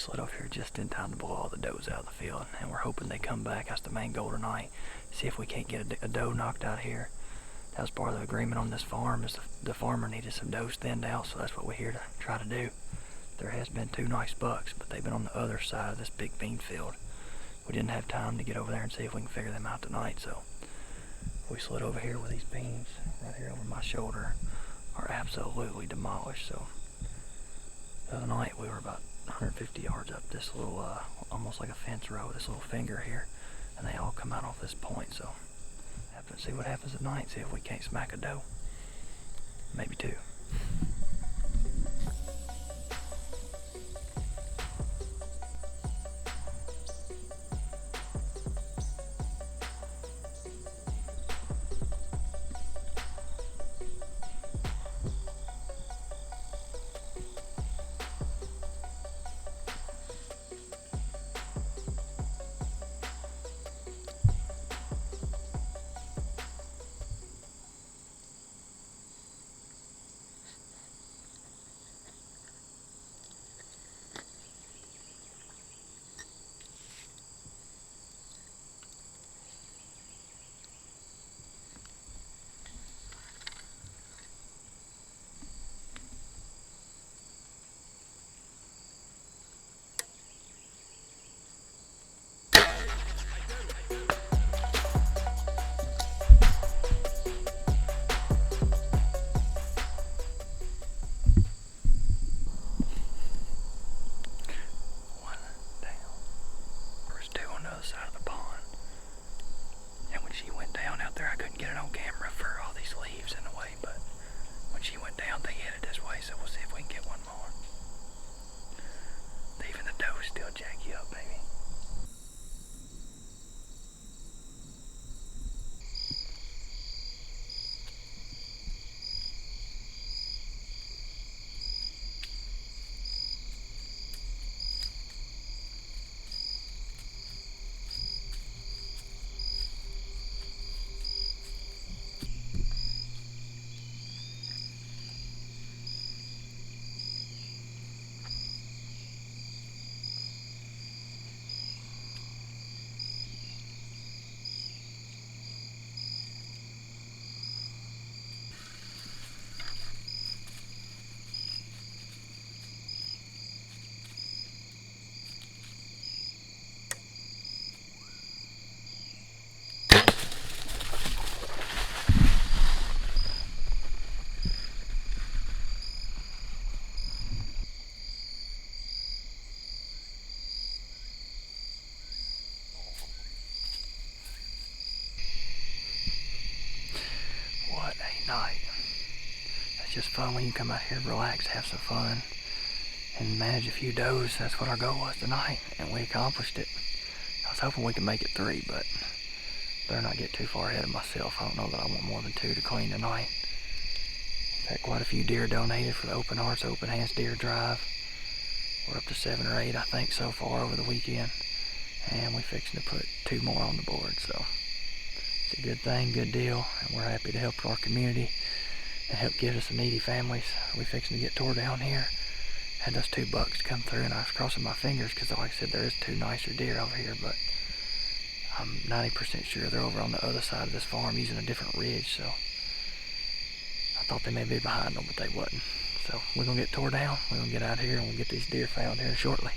slid over here just in time to blow all the does out of the field, and we're hoping they come back. That's the main goal tonight. See if we can't get a doe knocked out here. That was part of the agreement on this farm, is the farmer needed some does thinned out, so that's what we're here to try to do. There has been 2 nice bucks, but they've been on the other side of this big bean field. We didn't have time to get over there and see if we can figure them out tonight, so we slid over here with these beans right here over my shoulder are absolutely demolished. So the other night we were about 150 yards up this little, almost like a fence row, this little finger here, and they all come out off this point. So have to see what happens at night, see if we can't smack a doe, maybe 2. Side of the pond, and when she went down out there, I couldn't get it on camera for all these leaves in the way, but when she went down they headed this way, so we'll see if we can get one more. Even the does still jack you up, baby. What a night. It's just fun when you come out here, relax, have some fun, and manage a few does. That's what our goal was tonight, and we accomplished it. I was hoping we could make it 3, but better not get too far ahead of myself. I don't know that I want more than 2 to clean tonight. Had quite a few deer donated for the Open Hearts, Open Hands Deer Drive. We're up to 7 or 8, I think, so far over the weekend, and we're fixing to put 2 more on the board. So it's a good thing, good deal, and we're happy to help our community and help give us some needy families. We fixing to get tore down here. Had those 2 bucks come through, and I was crossing my fingers because, like I said, there is 2 nicer deer over here, but I'm 90% sure they're over on the other side of this farm using a different ridge. So I thought they may be behind them, but they wasn't. So we're gonna get tore down. We're gonna get out here and we'll get these deer found here shortly.